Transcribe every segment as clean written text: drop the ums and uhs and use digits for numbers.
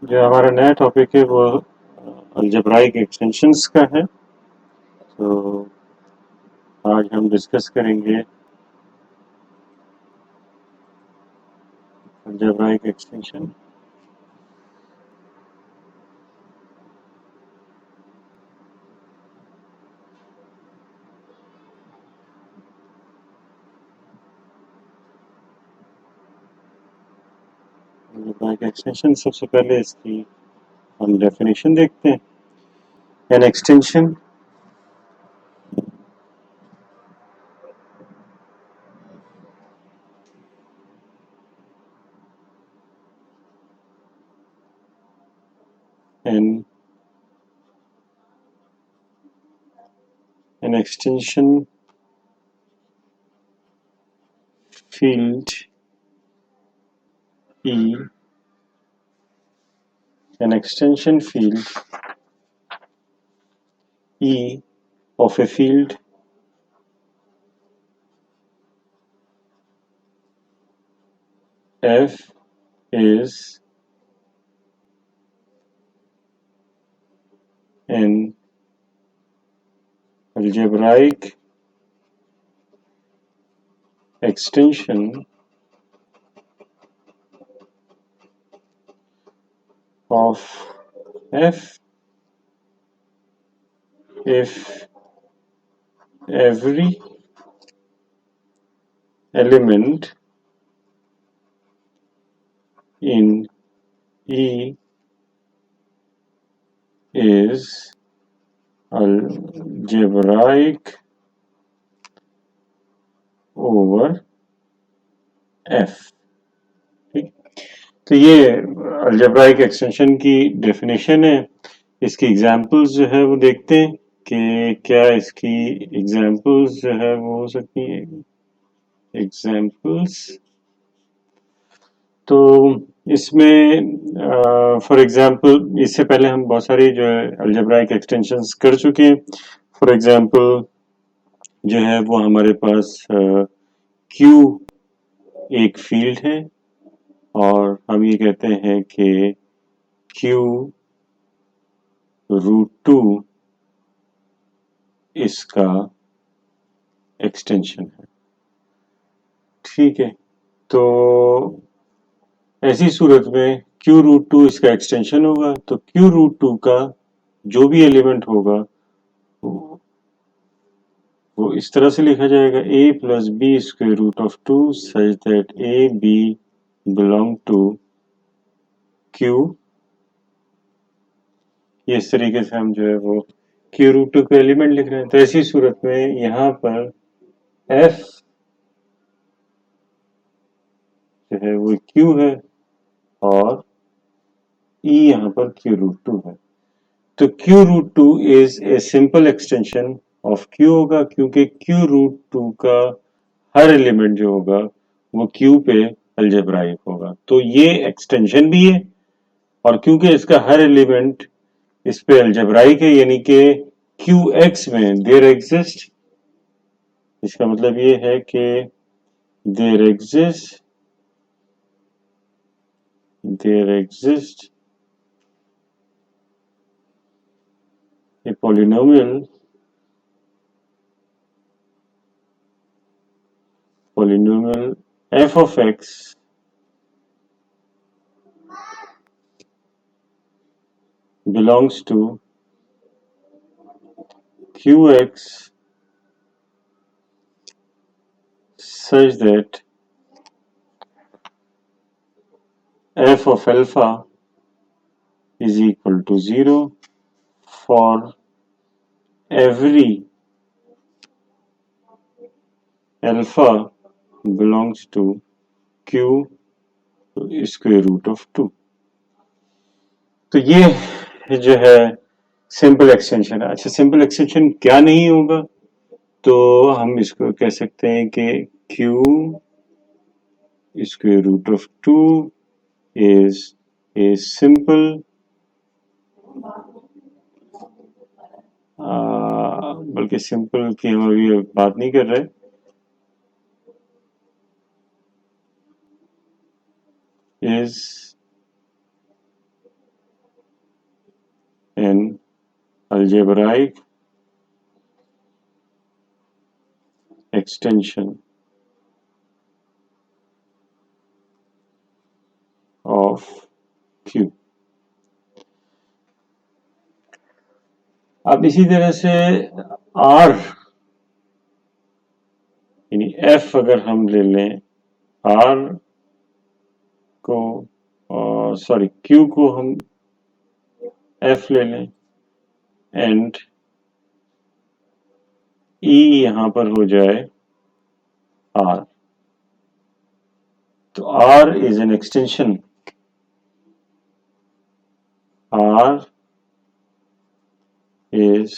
जो हमारा नया टॉपिक है वो अलजेब्राइक एक्सटेंशंस का है। तो आज हम डिस्कस करेंगे अलजेब्राइक एक्सटेंशन। अलजेब्राइक एक्सटेंशन सबसे पहले इसकी हम डेफिनेशन देखते हैं। An extension an an extension field E, an extension field E of a field F is an algebraic extension of F if every element in E is algebraic over F। ठीक, तो ये algebraic extension की definition है। इसकी examples जो है वो देखते हैं कि क्या इसकी एग्जांपल्स जो है वो हो सकती है। एग्जांपल्स तो इसमें फॉर एग्जांपल इससे पहले हम बहुत सारी जो है अलजेब्राइक एक्सटेंशंस कर चुके हैं। फॉर एग्जांपल जो है वो हमारे पास क्यू एक फील्ड है और हम ये कहते हैं कि क्यू रूट टू इसका एक्सटेंशन है। ठीक है, तो ऐसी सूरत में क्यू रूट टू इसका एक्सटेंशन होगा, तो क्यू रूट टू का जो भी एलिमेंट होगा वो इस तरह से लिखा जाएगा a plus B square root of two such that A B belong to Q. ये इस तरीके से हम जो है वो क्यू रूट टू का एलिमेंट लिख रहे हैं। तो ऐसी सूरत में यहाँ पर f जो है वो क्यू है और e यहाँ पर क्यू रूट टू है। तो Q root two is a simple extension of Q होगा, क्योंकि क्यू रूट टू का हर एलिमेंट जो होगा वो क्यू पे अलजेब्राइक होगा। तो ये एक्सटेंशन भी है और क्योंकि इसका हर एलिमेंट इस पे अलजेब्राइक है, यानी कि क्यू एक्स में देयर एग्जिस्ट, इसका मतलब ये है कि there exist a polynomial f of x belongs to qx such that f of alpha is equal to 0 for every alpha belongs to q square root of 2। तो ये जो है सिंपल एक्सटेंशन है। अच्छा, सिंपल एक्सटेंशन क्या नहीं होगा, तो हम इसको कह सकते हैं कि q square root of 2 is a simple बल्कि सिंपल की हम अभी बात नहीं कर रहे, is an algebraic extension of Q। अब इसी तरह से R यानी F अगर हम ले लें, R को सॉरी Q को हम F ले लें एंड E यहां पर हो जाए R, तो R is an extension, R is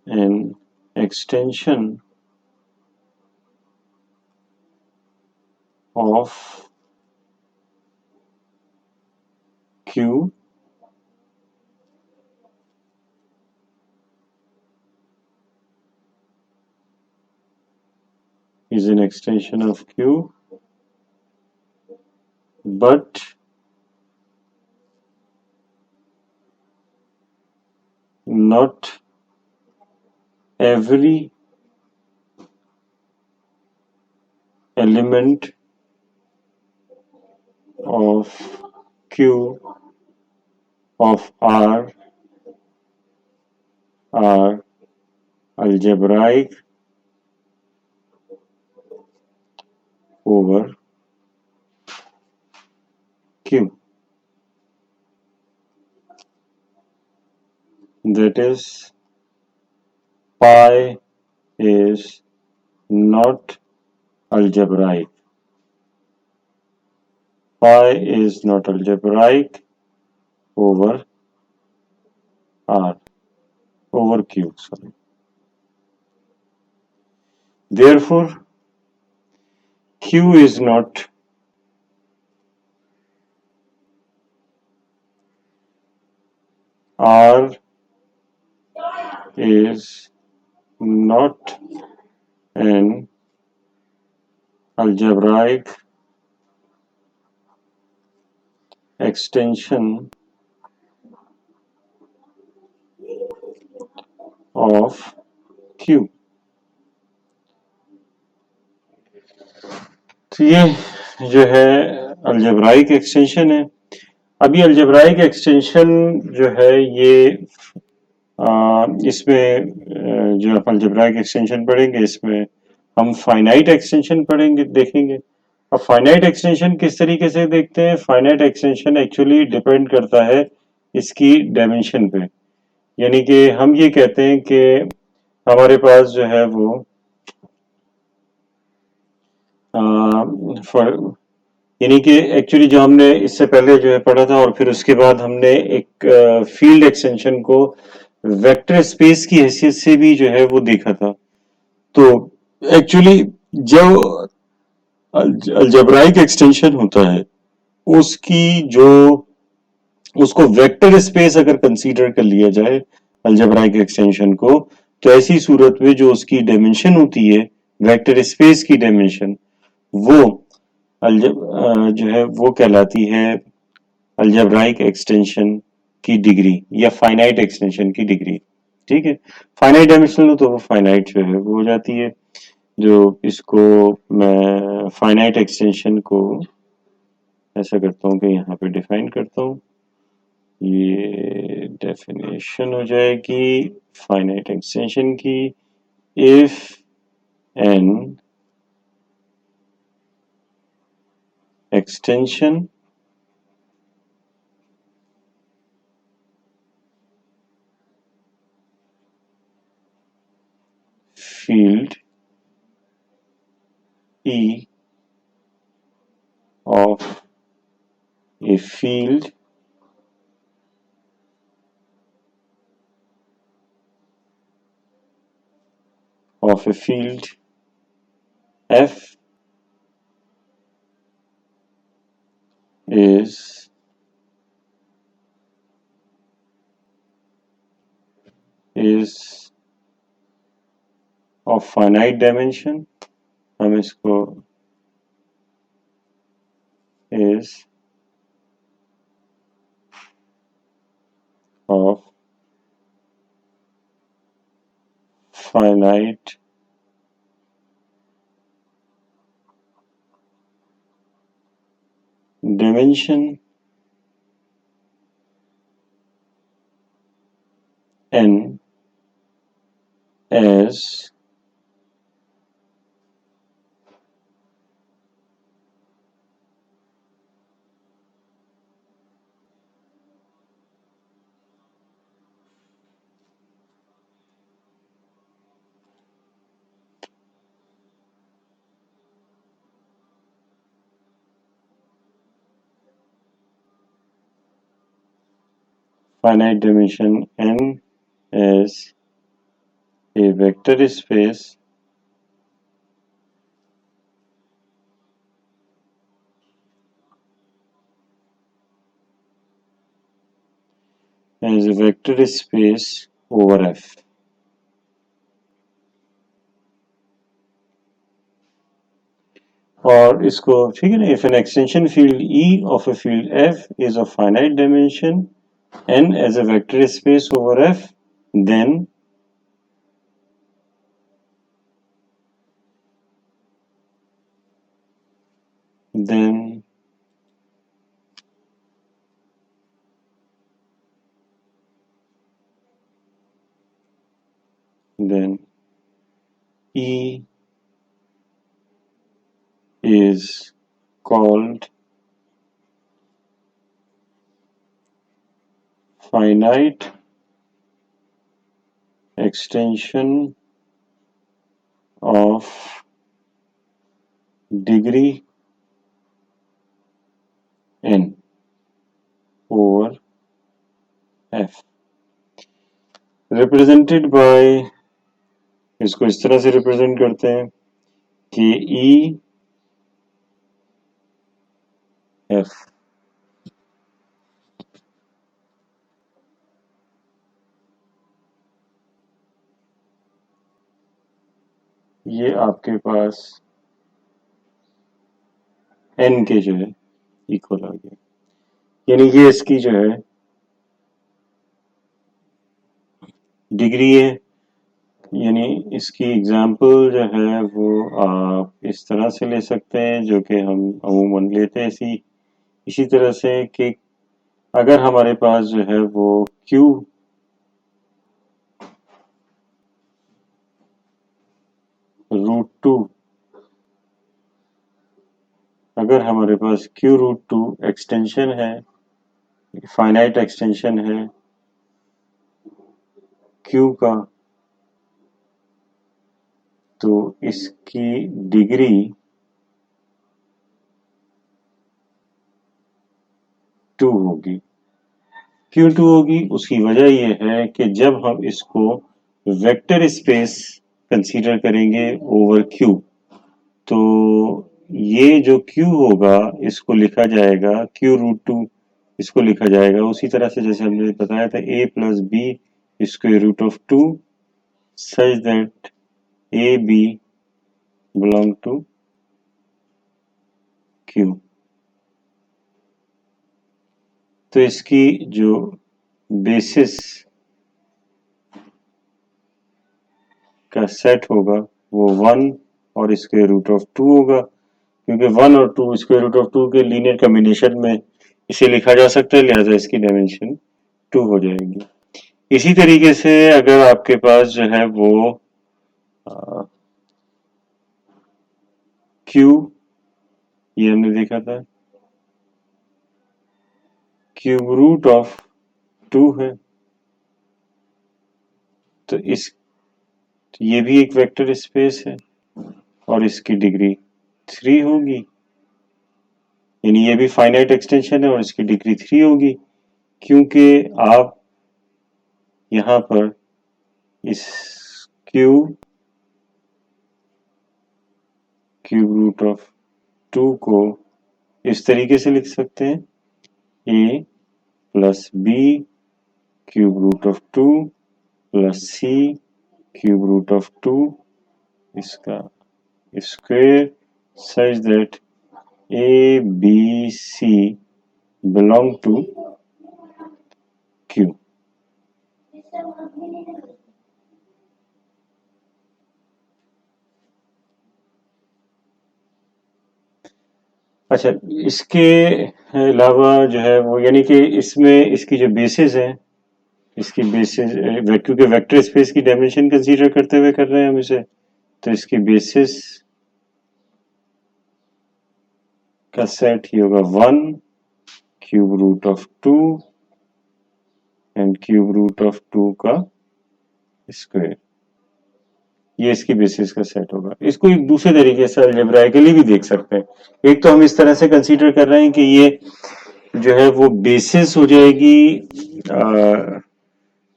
an extension of Q is an extension of Q, but not every element of Q of R are algebraic over Q. That is, pi is not algebraic. Pi is not algebraic over R, over Q, sorry. Therefore, Q is not R is not an algebraic extension of Q। तो ये जो है algebraic extension है। अभी algebraic extension जो है ये इसमें जो आप अलजेब्राइक एक्सटेंशन पढ़ेंगे इसमें हम फाइनाइट एक्सटेंशन पढ़ेंगे, देखेंगे। अब फाइनाइट एक्सटेंशन किस तरीके से देखते हैं? फाइनाइट एक्सटेंशन एक्चुअली डिपेंड करता है इसकी डायमेंशन पे, यानी कि हम ये कहते हैं कि हमारे पास जो है वो यानी कि एक्चुअली जो हमने इससे पहले जो है पढ़ा था और फिर उसके बाद हमने एक फील्ड एक्सटेंशन को वेक्टर स्पेस की हैसियत से भी जो है वो देखा था। तो एक्चुअली जब अलजेब्राइक एक्सटेंशन होता है उसकी जो उसको वेक्टर स्पेस अगर कंसीडर कर लिया जाए अलजेब्राइक एक्सटेंशन को, तो ऐसी सूरत में जो उसकी डायमेंशन होती है वेक्टर स्पेस की डायमेंशन, वो जो है वो कहलाती है अलजेब्राइक एक्सटेंशन की डिग्री या फाइनाइट एक्सटेंशन की डिग्री। ठीक है, फाइनाइट डायमेंशनल हो तो वो फाइनाइट जो है वो हो जाती है। जो इसको मैं फाइनाइट एक्सटेंशन को ऐसा करता हूँ कि यहाँ पे डिफाइन करता हूँ, ये डेफिनेशन हो जाएगी फाइनाइट एक्सटेंशन की, if N extension field E of a field F is of finite dimension, हम इसको is of finite dimension n as finite dimension n as a vector space over F. और इसको ठीक है ना, if an extension field E of a field F is of finite dimension n as a vector space over F, then E is called finite extension of degree n over F, represented by, इसको इस तरह से represent करते हैं कि E F ये आपके पास n के जो है इक्वल आ गया, यानी ये इसकी जो है डिग्री है, यानी इसकी एग्जाम्पल जो है वो आप इस तरह से ले सकते हैं जो कि हम अमूमन लेते हैं इसी तरह से कि अगर हमारे पास जो है वो Q रूट टू, अगर हमारे पास Q रूट टू एक्सटेंशन है, फाइनाइट एक्सटेंशन है Q का, तो इसकी डिग्री 2 होगी। क्यों 2 होगी? उसकी वजह यह है कि जब हम इसको वेक्टर स्पेस कंसीडर करेंगे ओवर Q, तो ये जो Q होगा इसको लिखा जाएगा Q रूट टू, इसको लिखा जाएगा उसी तरह से जैसे हमने बताया था a plus B square root of 2 such that A B belong to Q। तो इसकी जो बेसिस का सेट होगा वो 1 और स्क्वायर रूट ऑफ 2 होगा, क्योंकि 1 और 2 स्क्वायर रूट ऑफ 2 के लीनियर कॉम्बिनेशन में इसे लिखा जा सकता है, लिहाजा इसकी डायमेंशन 2 हो जाएगी। इसी तरीके से अगर आपके पास जो है वो Q, ये हमने देखा था क्यूब रूट ऑफ 2 है, तो ये भी एक वेक्टर स्पेस है और इसकी डिग्री 3 होगी, यानी ये भी फाइनाइट एक्सटेंशन है और इसकी डिग्री 3 होगी, क्योंकि आप यहाँ पर इस क्यूब रूट ऑफ 2 को इस तरीके से लिख सकते हैं a plus B cube root of 2 plus C cube root of 2 इसका square such that A B C belong to Q। अच्छा, इसके अलावा जो है वो यानी कि इसमें इसकी जो बेसिस है, इसकी बेसिस क्योंकि वेक्टर स्पेस की डायमेंशन कंसीडर करते हुए कर रहे हैं हम इसे, तो इसकी बेसिस का सेट ही होगा 1 cube root of 2 and cube root of 2 का स्क्वायर। ये इसकी बेसिस का सेट होगा। इसको एक दूसरे तरीके से अलजेब्राइकली भी देख सकते हैं। एक तो हम इस तरह से कंसीडर कर रहे हैं कि ये जो है वो बेसिस हो जाएगी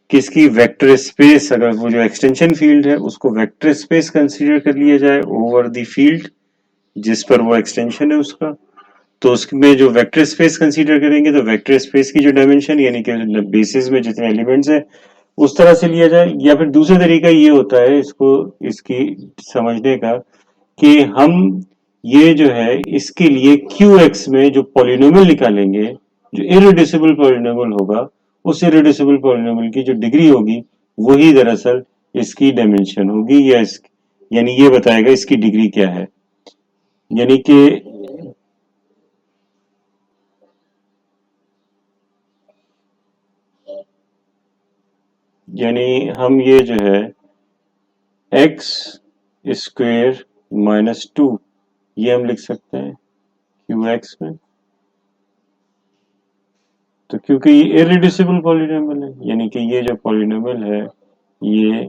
किसकी, वेक्टर स्पेस। अगर वो जो एक्सटेंशन फील्ड है उसको वेक्टर स्पेस कंसीडर कर लिया जाए ओवर द फील्ड जिस पर वो एक्सटेंशन है उसका, तो उसमें जो वेक्टर स्पेस कंसीडर करेंगे तो वेक्टर स्पेस की जो डायमेंशन यानी कि बेसिस में जितने एलिमेंट्स हैं उस तरह से लिया जाए। या फिर दूसरा तरीका ये होता है इसको इसकी समझने का कि हम ये जो है इसके लिए क्यू एक्स में जो पॉलिनोमियल निकालेंगे, जो इरेड्यूसिबल पॉलिनोमियल होगा, उस इरेड्यूसिबल पॉलिनोमियल की जो डिग्री होगी वही दरअसल इसकी डायमेंशन होगी, या यानी ये बताएगा इसकी डिग्री क्या है। यानी कि यानी हम ये जो है एक्स स्क्वेयर माइनस 2 ये हम लिख सकते हैं क्यू एक्स में। तो क्योंकि ये इरेड्यूसिबल पॉलिनोमियल है यानी कि ये जो पॉलिनोमियल है ये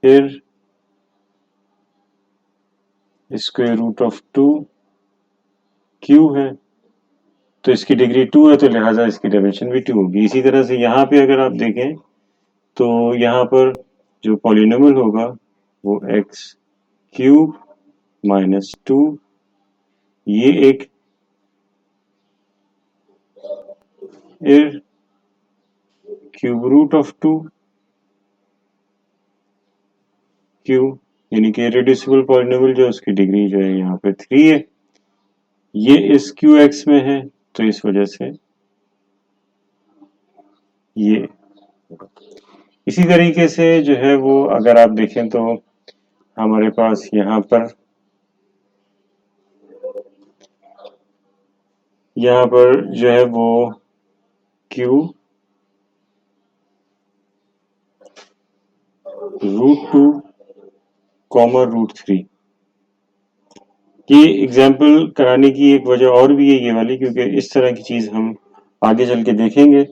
फिर स्क्वायर रूट ऑफ 2 क्यू है, तो इसकी डिग्री 2 है तो लिहाजा इसकी डायमेंशन भी 2 होगी। इसी तरह से यहाँ पे अगर आप देखें तो यहाँ पर जो पॉलिनोमियल होगा वो एक्स क्यूब माइनस 2, ये एक ir cube root of 2 Q, यानी कि इरेड्यूसिबल पॉलिनोमियल जो उसकी डिग्री जो है यहाँ पे 3 है, ये इस क्यू एक्स में है तो इस वजह से ये। इसी तरीके से जो है वो अगर आप देखें तो हमारे पास यहाँ पर जो है वो क्यू रूट 2 कॉमन रूट 3। ये एग्जाम्पल कराने की एक वजह और भी है ये वाली, क्योंकि इस तरह की चीज हम आगे चल के देखेंगे।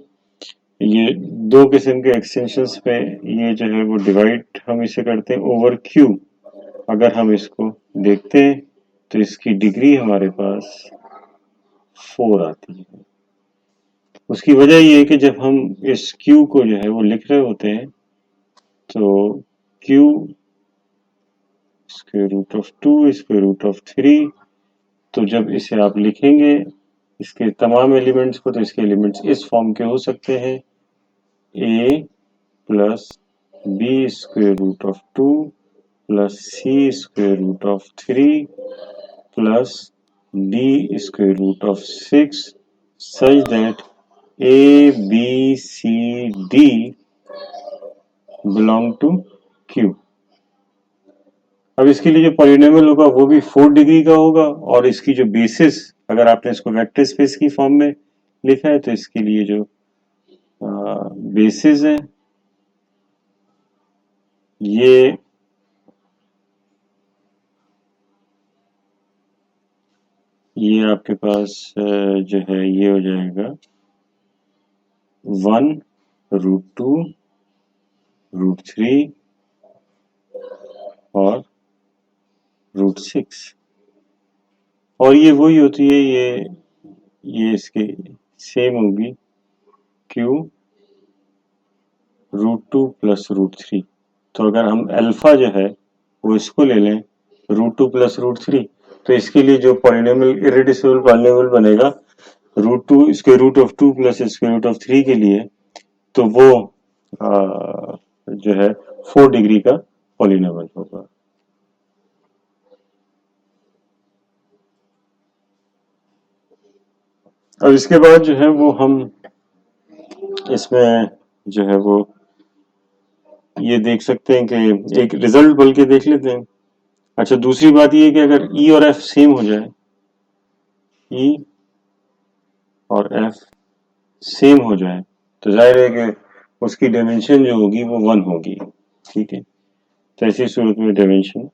ये दो किस्म के एक्सटेंशंस पे ये जो है वो डिवाइड हम इसे करते हैं ओवर क्यू। अगर हम इसको देखते हैं तो इसकी डिग्री हमारे पास 4 आती है। उसकी वजह ये है कि जब हम इस क्यू को जो है वो लिख रहे होते हैं तो Q square root of 2 square root of 3, तो जब इसे आप लिखेंगे इसके तमाम एलिमेंट्स को तो इसके एलिमेंट्स इस फॉर्म के हो सकते हैं a plus B square root of 2 plus C square root of 3 plus D square root of 6 such that a b c d belong to q। अब इसके लिए जो पॉलिनोमियल होगा वो भी 4 डिग्री का होगा, और इसकी जो बेसिस अगर आपने इसको वेक्टर स्पेस की फॉर्म में लिखा है तो इसके लिए जो बेसिस है ये आपके पास जो है ये हो जाएगा 1 रूट 2 रूट 3 और रूट 6, और ये वही होती है ये इसके सेम होगी क्यू रूट 2 प्लस रूट 3। तो अगर हम अल्फा जो है वो इसको ले लें रूट 2 प्लस रूट 3, तो इसके लिए जो पॉलिनोमियल इरेड्यूसिबल पॉलिनोमियल बनेगा root 2 square root of 2 plus square root of 3 के लिए, तो वो जो है 4 डिग्री का पॉलिनोमियल होगा। और इसके बाद जो है वो हम इसमें जो है वो ये देख सकते हैं कि एक रिजल्ट बोल के देख लेते हैं। अच्छा, दूसरी बात ये है कि अगर ई और एफ सेम हो जाए, ई और एफ सेम हो जाए, तो जाहिर है कि उसकी डायमेंशन जो होगी वो 1 होगी। ठीक है, तो ऐसी सूरत में डायमेंशन